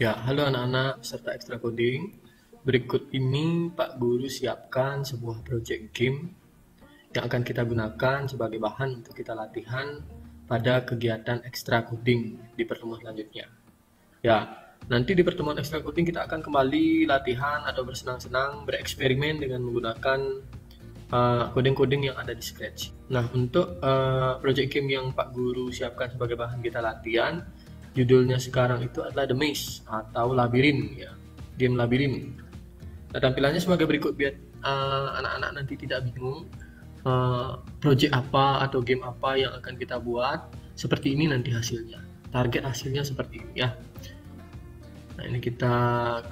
Ya, halo anak-anak peserta ekstra coding. Berikut ini Pak Guru siapkan sebuah project game yang akan kita gunakan sebagai bahan untuk kita latihan pada kegiatan ekstra coding di pertemuan selanjutnya. Ya, nanti di pertemuan ekstra coding kita akan kembali latihan atau bersenang-senang bereksperimen dengan menggunakan coding-coding yang ada di Scratch. Nah, untuk project game yang Pak Guru siapkan sebagai bahan kita latihan, judulnya sekarang itu adalah The Maze atau Labirin, ya, game labirin. Nah, tampilannya sebagai berikut biar anak-anak nanti tidak bingung project apa atau game apa yang akan kita buat. Seperti ini nanti hasilnya. Target hasilnya seperti ini ya. Nah, ini kita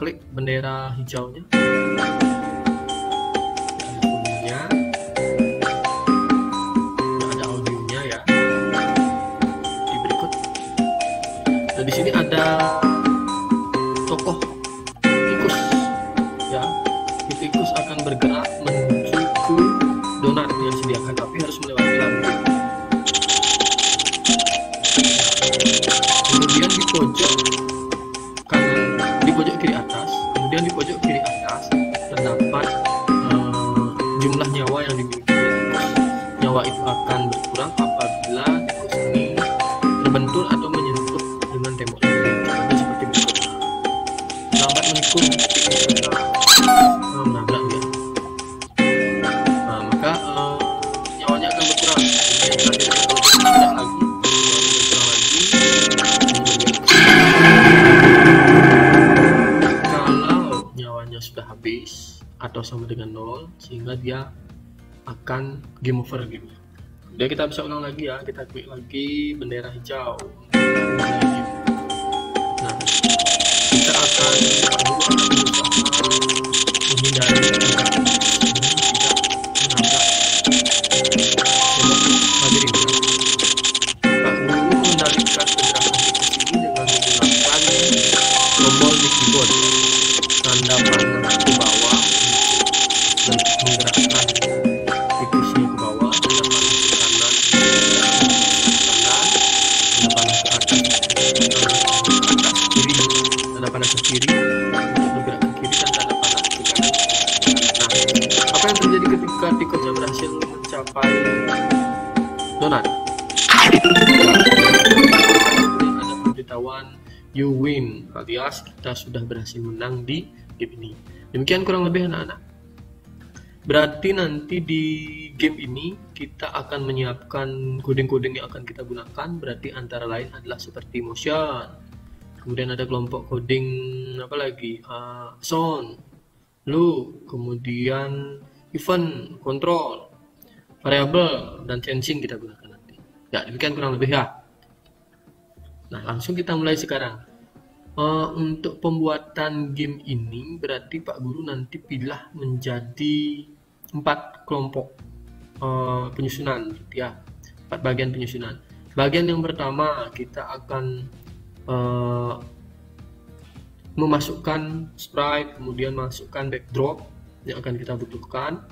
klik bendera hijaunya. Nah, di sini ada tokoh tikus, ya. Tikus akan bergerak menuju ke donat yang disediakan, tapi harus melewati labirin. Kemudian di pojok kanan, di pojok kiri atas, kemudian di pojok kiri atas terdapat jumlah nyawa yang dimiliki tikus. Nyawa itu akan berkurang apabila tikus ini terbentur atau menyentuh dengan tembok labirin. Contohnya seperti berikut. Lambat menikung menabrak dia. Nah, maka nyawanya akan berkurang. Tidak lagi, kalau nyawanya sudah habis atau sama dengan 0, sehingga dia akan game over gitu. Kemudian kita bisa ulang lagi ya, kita klik lagi bendera hijau. Nah, kita akan berusaha menghindari tidak menabrak labirin. Pak Guru mengendalikan pergerakan tikus ini dengan menggunakan tombol di keyboard, tanda panah ke bawah dan menggerakkan tikusnya ke bawah, tanda panah ke kanan, tanda panah ke atas, kiri, tanda panah ke kiri untuk bergerak ke kiri, dan tanda panah ke kanan. Nah, apa yang terjadi ketika tikusnya berhasil mencapai donat? Ada pemberitahuan you win, alias kita sudah berhasil menang di game ini. Demikian kurang lebih anak-anak. Berarti nanti di game ini kita akan menyiapkan coding-coding yang akan kita gunakan. Berarti antara lain adalah seperti motion, kemudian ada kelompok coding apa lagi, sound, loop, kemudian event, control, variable, dan sensing kita gunakan nanti. Ya, demikian kurang lebih ya. Nah, langsung kita mulai sekarang. Untuk pembuatan game ini berarti Pak Guru nanti pilih menjadi 4 kelompok penyusunan, ya, 4 bagian penyusunan. Bagian yang pertama kita akan memasukkan sprite, kemudian masukkan backdrop yang akan kita butuhkan.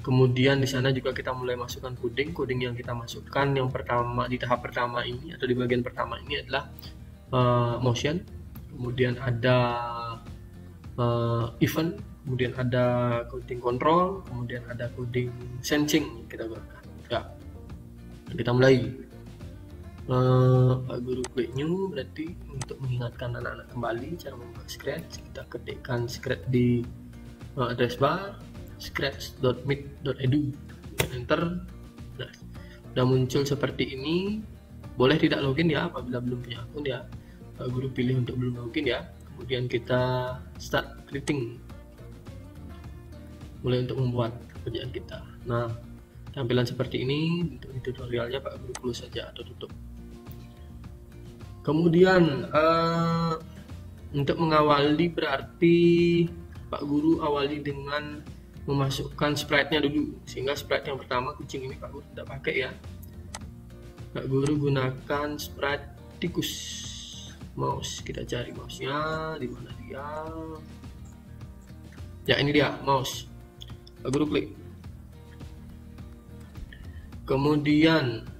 Kemudian di sana juga kita mulai masukkan coding yang kita masukkan. Yang pertama di tahap pertama ini atau di bagian pertama ini adalah motion, kemudian ada event, kemudian ada coding control, kemudian ada coding sensing kita gunakan. Ya, kita mulai. Pak Guru klik new, berarti untuk mengingatkan anak-anak kembali cara membuat Scratch, kita ketikkan Scratch di address bar scratch.mit.edu, enter. Nah, sudah muncul seperti ini. Boleh tidak login ya apabila belum punya akun ya. Pak Guru pilih untuk belum login ya. Kemudian kita start creating, mulai untuk membuat pekerjaan kita. Nah, tampilan seperti ini. Untuk tutorialnya Pak Guru close saja atau tutup. Kemudian untuk mengawali berarti Pak Guru awali dengan memasukkan sprite-nya dulu, sehingga sprite yang pertama kucing ini Pak Guru tidak pakai ya. Pak Guru gunakan sprite tikus. Mouse, kita cari mouse-nya di mana dia. Ya, ini dia mouse. Pak Guru klik. Kemudian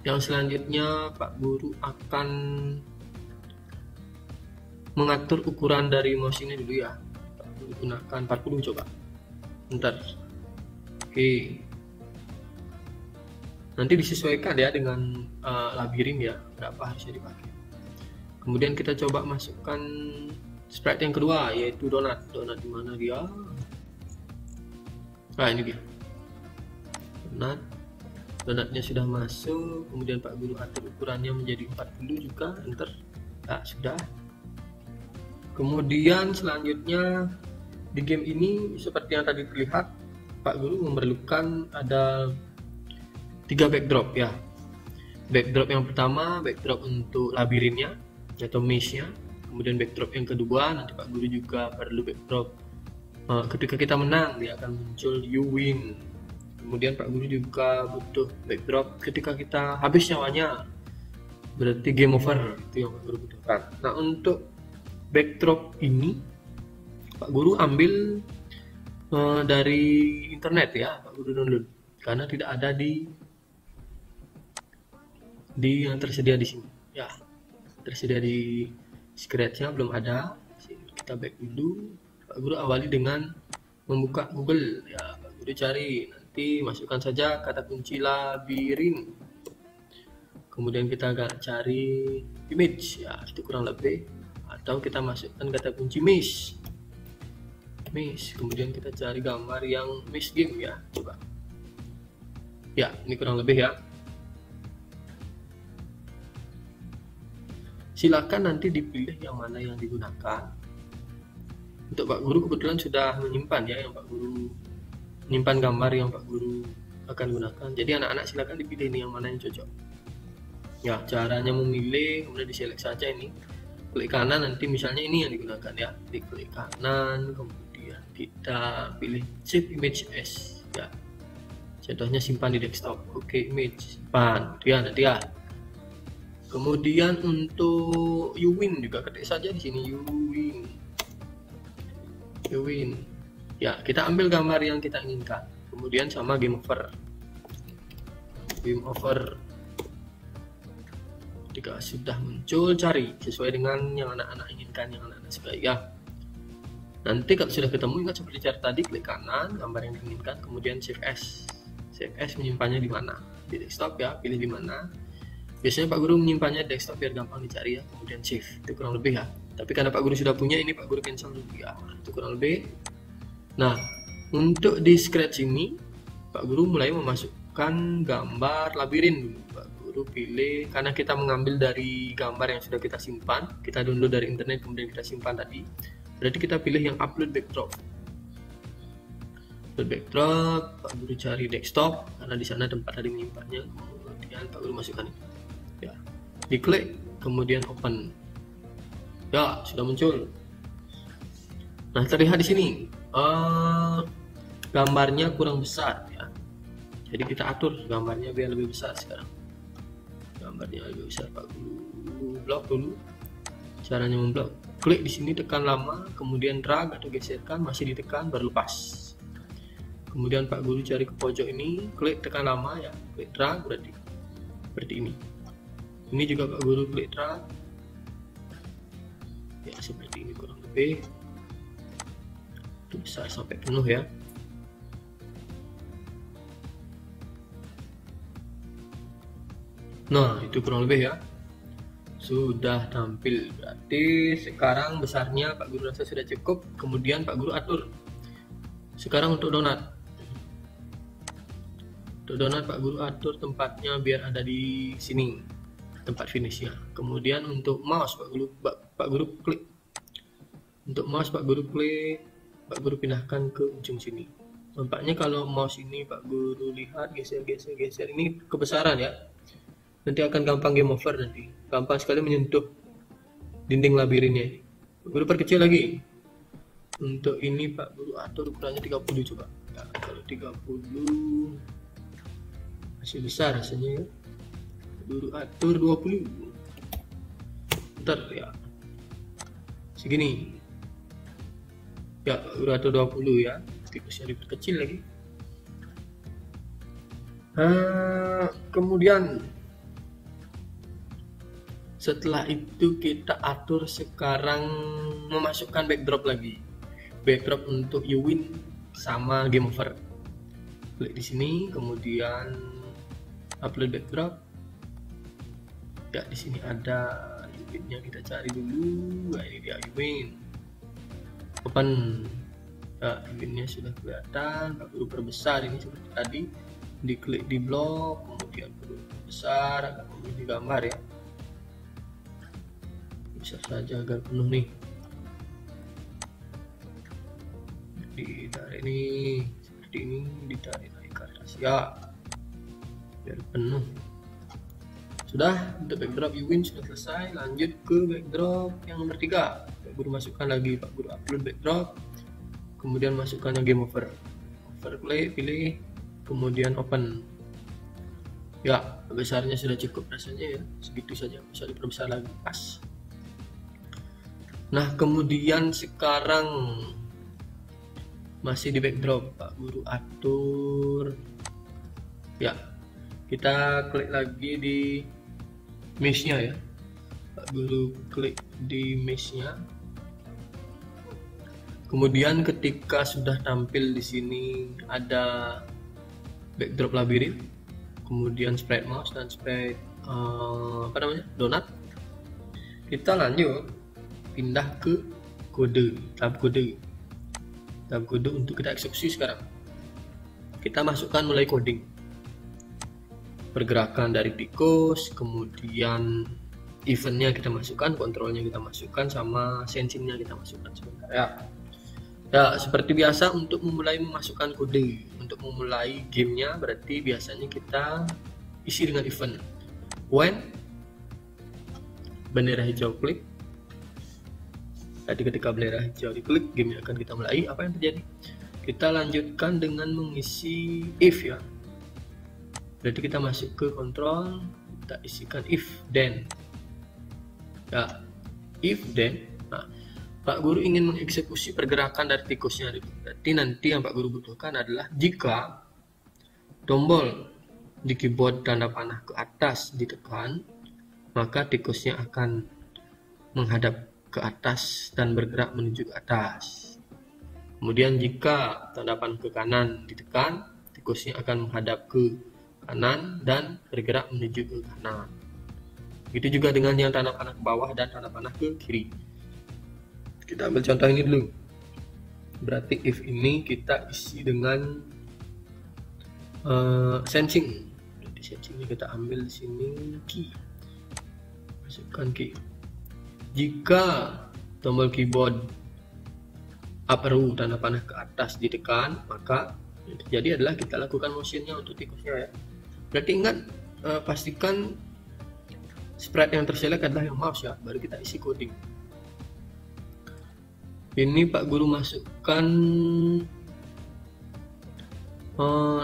yang selanjutnya Pak Guru akan mengatur ukuran dari mouse ini dulu ya. Gunakan 40 coba. Bentar. Oke. Nanti disesuaikan ya dengan labirin ya, berapa harusnya dipakai. Kemudian kita coba masukkan sprite yang kedua, yaitu donat. Donat di mana dia? Nah, ini dia. Donatnya sudah masuk. Kemudian Pak Guru atur ukurannya menjadi 40 juga. Enter. Nah, sudah. Kemudian selanjutnya di game ini seperti yang tadi terlihat, Pak Guru memerlukan ada 3 backdrop ya. Backdrop yang pertama, backdrop untuk labirinnya atau maze-nya. Kemudian backdrop yang kedua, nanti Pak Guru juga perlu backdrop ketika kita menang, dia akan muncul you win. Kemudian Pak Guru juga butuh backdrop ketika kita habis nyawanya, berarti game over, itu yang Pak Guru butuhkan. Nah, untuk backdrop ini Pak Guru ambil dari internet ya, Pak Guru download, karena tidak ada di yang tersedia di sini ya, tersedia di Scratch-nya belum ada. Kita back dulu. Pak Guru awali dengan membuka Google ya. Pak Guru cari, nanti masukkan saja kata kunci labirin, kemudian kita agak cari image ya, itu kurang lebih, atau kita masukkan kata kunci maze, kemudian kita cari gambar yang maze game ya, coba ya, ini kurang lebih ya. Silakan nanti dipilih yang mana yang digunakan. Untuk Pak Guru kebetulan sudah menyimpan ya, yang Pak Guru menyimpan gambar yang Pak Guru akan gunakan. Jadi anak-anak silakan dipilih nih yang mana yang cocok. Ya, caranya memilih, kemudian diselect saja ini. Klik kanan, nanti misalnya ini yang digunakan ya. Klik kanan, kemudian kita pilih save image as ya. Contohnya simpan di desktop. Oke, image simpan. Ya, nanti ya. Kemudian untuk you win juga ketik saja di sini, you win. Ya, kita ambil gambar yang kita inginkan. Kemudian sama game over. Jika sudah muncul, cari sesuai dengan yang anak-anak inginkan, yang anak-anak suka ya. Nanti kalau sudah ketemu, ingat seperti cara tadi, klik kanan gambar yang diinginkan, kemudian save as. Save as menyimpannya di mana? Di desktop ya, pilih di mana. Biasanya Pak Guru menyimpannya di desktop biar gampang dicari ya, kemudian save. Itu kurang lebih ya. Tapi karena Pak Guru sudah punya, ini Pak Guru cancel dulu ya. Itu kurang lebih. Nah, untuk di Scratch ini Pak Guru mulai memasukkan gambar labirin dulu. Pak Guru pilih, karena kita mengambil dari gambar yang sudah kita simpan, kita download dari internet kemudian kita simpan tadi. Berarti kita pilih yang upload backdrop. Pak Guru cari desktop karena di sana tempat dari menyimpannya. Kemudian Pak Guru masukkan ini. Ya, diklik, kemudian open. Ya, sudah muncul. Nah, terlihat di sini gambarnya kurang besar ya. Jadi kita atur gambarnya biar lebih besar sekarang. Gambarnya lebih besar, Pak Guru blok dulu. Caranya memblok, klik di sini, tekan lama, kemudian drag atau geserkan, masih ditekan baru lepas. Kemudian Pak Guru cari ke pojok ini, klik tekan lama ya, klik drag berarti ini. Ini juga Pak Guru klik drag. Ya, seperti ini kurang lebih. Itu besar sampai penuh ya. Nah, itu kurang lebih ya. Sudah tampil. Berarti sekarang besarnya Pak Guru rasa sudah cukup. Kemudian Pak Guru atur. Sekarang untuk donat. Untuk donat Pak Guru atur tempatnya biar ada di sini, tempat finishnya. Kemudian untuk mouse Pak Guru klik. Untuk mouse Pak Guru klik, Pak Guru pindahkan ke ujung sini. Nampaknya kalau mouse ini Pak Guru lihat geser ini kebesaran ya. Nanti akan gampang game over nanti. Gampang sekali menyentuh dinding labirinnya. Pak Guru perkecil lagi. Untuk ini Pak Guru atur ukurannya 30 coba. Ya, kalau 30 masih besar rasanya ya. Guru atur 20. Bentar ya. Segini. Ya, Guru atur 20 ya. Tikusnya diperkecil lagi. kemudian Setelah itu kita atur sekarang memasukkan backdrop lagi. Backdrop untuk Uwin sama game over. Klik di sini, kemudian upload backdrop. Ya, di sini ada Uwinnya, kita cari dulu. Nah, ini dia Uwin. Open. Nah, Uwinnya sudah kelihatan. Pak Guru perbesar ini seperti tadi. Diklik di blok, kemudian perlu besar agar memilih gambar ya. Bisa saja agar penuh nih. Ditarik nih seperti ini, ditarik naik ke atas ya biar penuh. Sudah, untuk backdrop Uwin sudah selesai. Lanjut ke backdrop yang nomor 3. Pak Guru masukkan lagi, Pak Guru upload backdrop, kemudian masukkan yang game over. Klik, pilih, kemudian open. Ya, besarnya sudah cukup rasanya ya, segitu saja, bisa diperbesar lagi, pas. Nah, kemudian sekarang masih di backdrop, Pak Guru atur. Ya, kita klik lagi di mesh-nya ya. Pak Guru klik di mesh-nya. Kemudian ketika sudah tampil di sini ada backdrop labirin, kemudian sprite mouse dan sprite donat. Kita lanjut pindah ke tab kode untuk kita eksekusi sekarang. Kita masukkan mulai coding, pergerakan dari tikus, kemudian eventnya kita masukkan, kontrolnya kita masukkan, sama sensingnya kita masukkan sebentar ya. Ya, seperti biasa untuk memulai memasukkan kode, untuk memulai gamenya berarti biasanya kita isi dengan event. When bendera hijau klik. Jadi ketika bendera hijau diklik, game akan kita mulai. Apa yang terjadi? Kita lanjutkan dengan mengisi if ya. Berarti kita masuk ke kontrol, kita isikan if then. Ya, if then. Nah, Pak Guru ingin mengeksekusi pergerakan dari tikusnya. Berarti nanti yang Pak Guru butuhkan adalah jika tombol di keyboard tanda panah ke atas ditekan, maka tikusnya akan menghadap ke atas dan bergerak menuju ke atas. Kemudian jika tanda panah ke kanan ditekan, tikusnya akan menghadap ke kanan dan bergerak menuju ke kanan. Begitu juga dengan yang tanda panah ke bawah dan tanda panah ke kiri. Kita ambil contoh ini dulu. Berarti if ini kita isi dengan sensing. Jadi sensingnya kita ambil di sini key. Masukkan key. Jika tombol keyboard up arrow tanda panah ke atas ditekan, maka yang terjadi adalah kita lakukan motionnya untuk tikusnya ya. Berarti ingat, pastikan sprite yang terselect adalah yang mouse ya, baru kita isi coding. Ini Pak Guru masukkan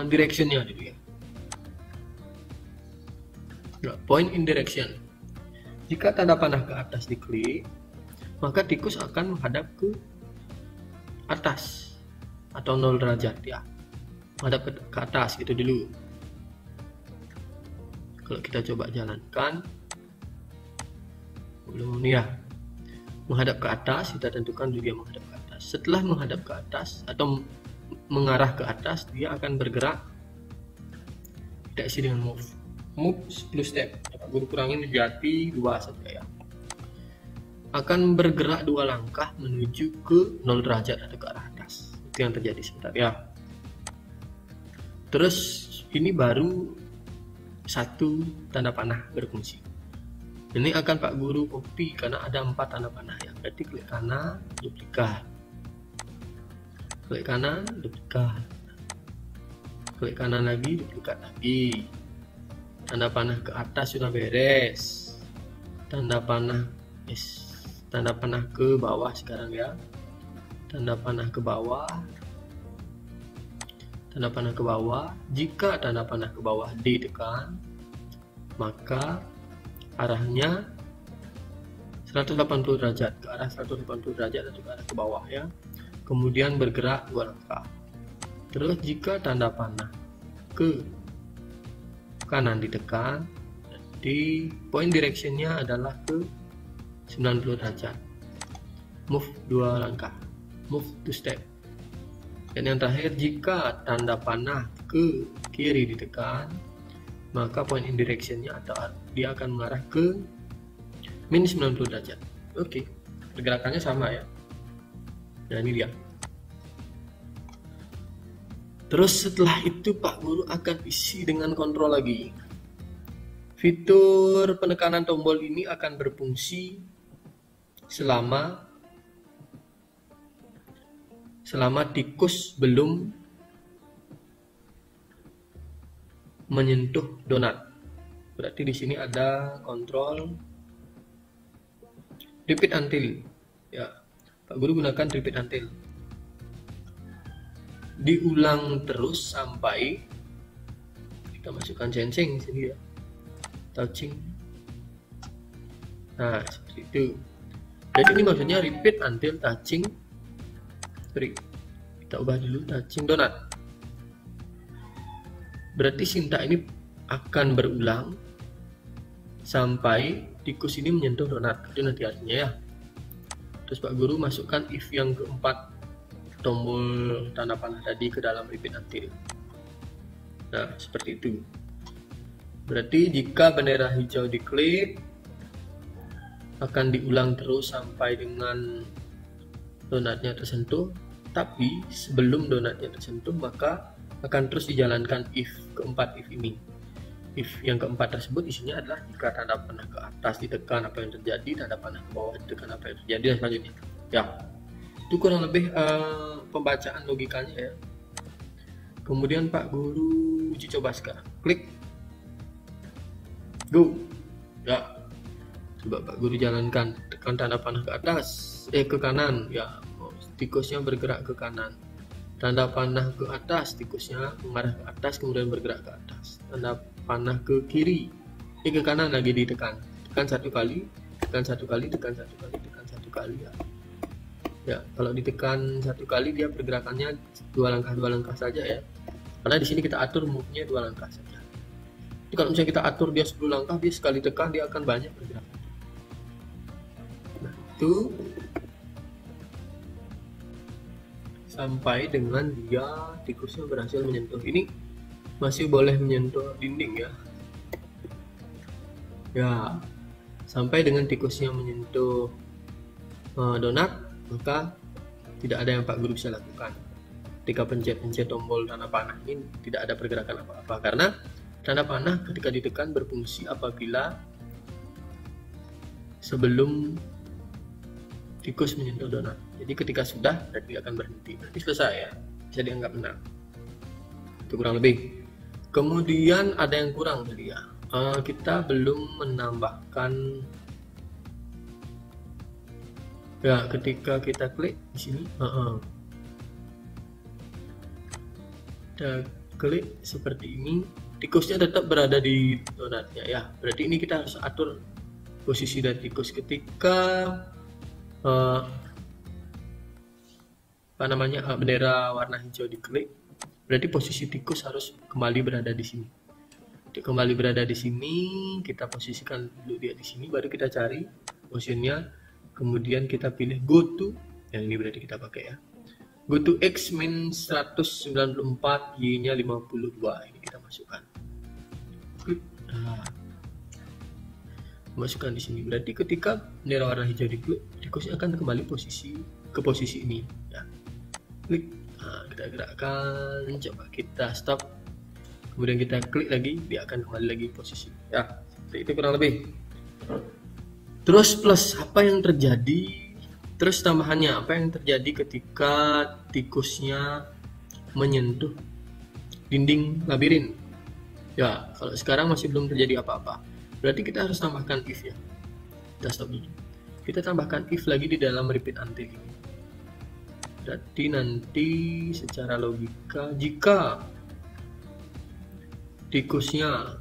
directionnya dulu ya. Nah, point in direction. Jika tanda panah ke atas diklik, maka tikus akan menghadap ke atas atau 0 derajat ya, menghadap ke atas gitu dulu. Kalau kita coba jalankan, belum nih ya, menghadap ke atas, kita tentukan dia menghadap ke atas. Setelah menghadap ke atas atau mengarah ke atas, dia akan bergerak. Kita isi dengan move 10 step. Pak Guru kurangin menjadi 2 saja ya. Akan bergerak 2 langkah menuju ke 0 derajat atau ke arah atas. Itu yang terjadi sebentar ya. Terus ini baru satu tanda panah berfungsi. Ini akan Pak Guru copy karena ada 4 tanda panah ya. Berarti klik kanan, duplikat. Klik kanan, duplikat. Klik kanan lagi, duplikat lagi. Tanda panah ke atas sudah beres. Tanda panah ke bawah sekarang ya. Tanda panah ke bawah. Tanda panah ke bawah. Jika tanda panah ke bawah ditekan, maka arahnya 180 derajat ke arah 180 derajat atau ke arah ke bawah ya. Kemudian bergerak 2 langkah. Terus jika tanda panah ke kanan ditekan, Jadi point directionnya adalah ke 90 derajat. Move 2 langkah, move 2 step. Dan yang terakhir, jika tanda panah ke kiri ditekan, maka point in directionnya atau dia akan mengarah ke min 90 derajat. Oke, pergerakannya sama ya. Nah, ini dia. Terus setelah itu Pak Guru akan isi dengan kontrol lagi. Fitur penekanan tombol ini akan berfungsi selama tikus belum menyentuh donat. Berarti di sini ada kontrol repeat until. Ya, Pak Guru gunakan repeat until. Diulang terus sampai kita masukkan sensing sini ya, touching. Nah, seperti itu. Jadi ini maksudnya repeat until touching. Kita ubah dulu touching donat. Berarti sintak ini akan berulang sampai tikus ini menyentuh donat. Itu nanti artinya ya. Terus Pak Guru masukkan if yang keempat, tombol tanda panah tadi ke dalam repeat until. Nah, seperti itu. Berarti jika bendera hijau diklik, akan diulang terus sampai dengan donatnya tersentuh. Tapi sebelum donatnya tersentuh, maka akan terus dijalankan if keempat if ini. If yang keempat tersebut isinya adalah jika tanda panah ke atas ditekan, apa yang terjadi, tanda panah ke bawah ditekan, apa yang terjadi, dan selanjutnya. Ya, itu kurang lebih pembacaan logikanya ya. Kemudian Pak Guru uji coba sekarang. Klik, go. Ya, coba Pak Guru jalankan. Tekan tanda panah ke atas, ke kanan. Ya, tikusnya bergerak ke kanan. Tanda panah ke atas, tikusnya mengarah ke atas kemudian bergerak ke atas. Tanda panah ke kiri, ke kanan lagi ditekan. Tekan satu kali, tekan satu kali, tekan satu kali, tekan satu kali ya. Ya, kalau ditekan satu kali dia pergerakannya dua langkah saja ya. Karena di sini kita atur move-nya 2 langkah saja. Jadi kalau misalnya kita atur dia 10 langkah, dia sekali tekan dia akan banyak pergerakan. Nah, itu sampai dengan dia tikusnya berhasil menyentuh. Ini masih boleh menyentuh dinding ya. Ya, sampai dengan tikusnya menyentuh donat, maka tidak ada yang Pak Guru bisa lakukan. Ketika pencet tombol tanda panah ini tidak ada pergerakan apa-apa, karena tanda panah ketika ditekan berfungsi apabila sebelum tikus menyentuh donat. Jadi ketika sudah, berarti akan berhenti. Berarti selesai ya, bisa dianggap menang. Itu kurang lebih. Kemudian ada yang kurang tadi ya. Kita belum menambahkan. Ya, ketika kita klik di sini, kita klik seperti ini, tikusnya tetap berada di donatnya ya. Berarti ini kita harus atur posisi dari tikus ketika bendera warna hijau diklik. Berarti posisi tikus harus kembali berada di sini. Untuk kembali berada di sini, kita posisikan dulu dia di sini, baru kita cari motionnya. Kemudian kita pilih go to, yang ini berarti kita pakai ya. Go to X min 194, Y nya 52, ini kita masukkan. Nah, masukkan di sini. Berarti ketika bendera warna hijau diklik, tikusnya akan kembali ke posisi ini ya. Klik, nah, kita gerakkan, coba kita stop, kemudian kita klik lagi, dia akan kembali lagi posisi ya. Seperti itu kurang lebih. Terus plus apa yang terjadi, terus tambahannya apa yang terjadi ketika tikusnya menyentuh dinding labirin ya. Kalau sekarang masih belum terjadi apa-apa, berarti kita harus tambahkan if ya. Kita stop dulu, kita tambahkan if lagi di dalam repeat until ini. Berarti nanti secara logika, jika tikusnya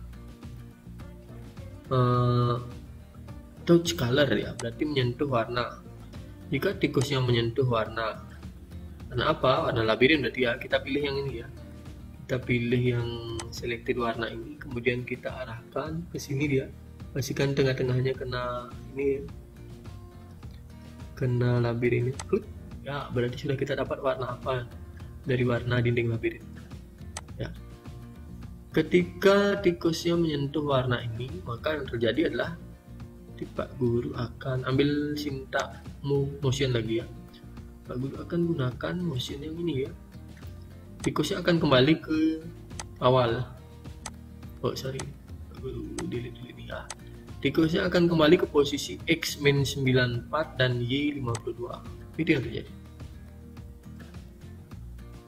touch color ya, berarti menyentuh warna. Jika tikusnya menyentuh warna apa? Warna labirin berarti ya. Kita pilih yang ini ya. Kita pilih yang selected warna ini, kemudian kita arahkan ke sini dia. Pastikan tengah-tengahnya kena ini, kena labirin ini. Ya, berarti sudah kita dapat warna apa dari warna dinding labirin. Ya. Ketika tikusnya menyentuh warna ini, maka yang terjadi adalah Pak Guru akan ambil sintak motion lagi ya. Pak Guru akan gunakan motion yang ini ya. Tikusnya akan kembali ke awal. Oh sorry, Pak Guru delete ini ya. Tikusnya akan kembali ke posisi X min 94 dan Y 52. Itu yang terjadi.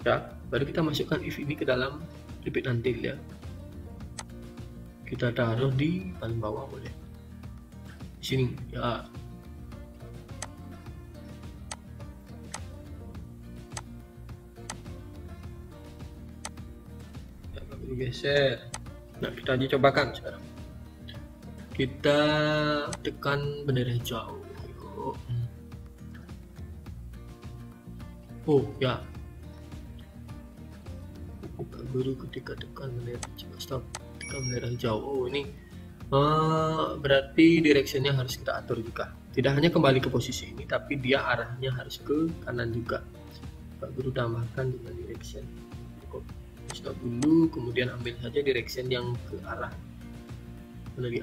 Ya, baru kita masukkan if ini ke dalam repeat until ya. Kita taruh di paling bawah boleh. Di sini ya. Geser. Nah, kita aja cobakan sekarang. Kita tekan bendera hijau. Oh ya. Pak Guru ketika tekan bendera hijau, stop. Tekan bendera hijau. Oh ini berarti directionnya harus kita atur juga. Tidak hanya kembali ke posisi ini, tapi dia arahnya harus ke kanan juga. Pak Guru tambahkan dengan direction. Stop dulu, kemudian ambil saja direction yang ke arah mana dia,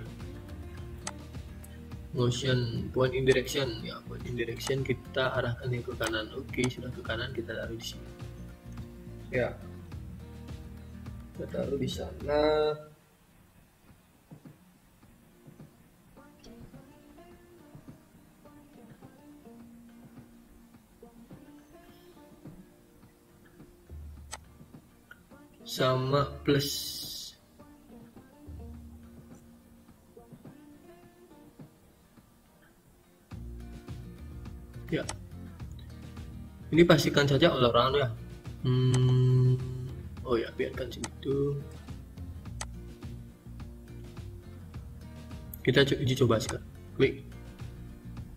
motion point in direction ya, point in direction kita arahkan yang ke kanan. Oke, sudah ke kanan, kita taruh di sini ya, kita taruh di sana. Sama plus ya, ini pastikan saja all around ya. Oh ya, biarkan segitu. Kita uji coba sekarang. Klik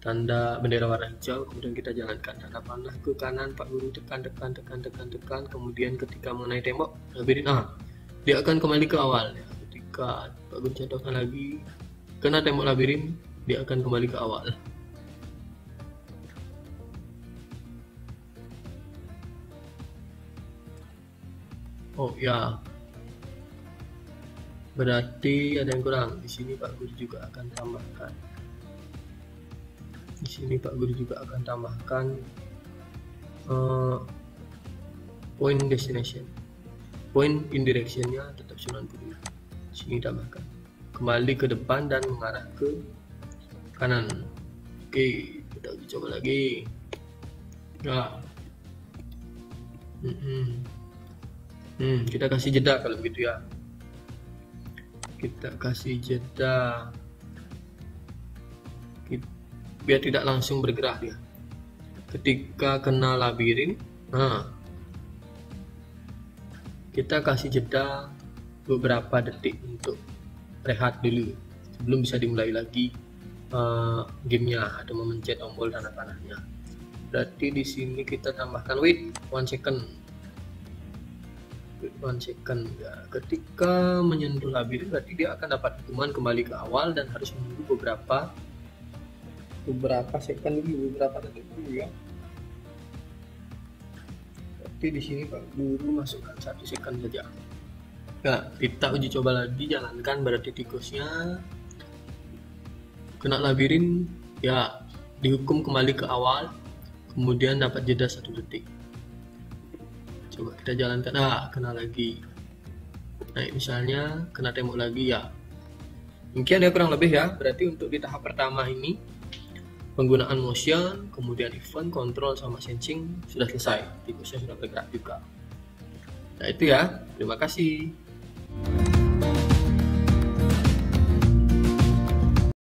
tanda bendera warna hijau, kemudian kita jalankan tanda panah ke kanan. Pak Guru tekan, kemudian ketika mengenai tembok labirin, dia akan kembali ke awal ya. Ketika Pak Guru contohkan lagi kena tembok labirin, dia akan kembali ke awal. Oh ya, berarti ada yang kurang. Di sini Pak Guru juga akan tambahkan. Di sini Pak Guru juga akan tambahkan point destination, point in directionnya tetap 90. Di sini tambahkan kembali ke depan dan mengarah ke kanan. Oke, kita uji coba lagi ya. Kita kasih jeda kalau begitu ya. Kita kasih jeda biar tidak langsung bergerak dia. Ketika kena labirin, kita kasih jeda beberapa detik untuk rehat dulu sebelum bisa dimulai lagi gamenya atau memencet tombol tanda panahnya. Berarti di sini kita tambahkan wait 1 second. Wait 1 second ya. Ketika menyentuh labirin, berarti dia akan dapat hukuman kembali ke awal dan harus menunggu beberapa second dulu, beberapa detik dulu ya. Berarti di sini Pak Guru masukkan 1 second saja. Nah, kita uji coba lagi, jalankan. Berarti tikusnya kena labirin ya, dihukum kembali ke awal, kemudian dapat jeda 1 detik. Coba kita jalankan. Kena lagi. Nah, misalnya kena tembok lagi ya. Mungkin ya kurang lebih ya. Berarti untuk di tahap pertama ini penggunaan motion, kemudian event, control, sama sensing sudah selesai. Tikusnya sudah bergerak juga. Nah itu ya. Terima kasih.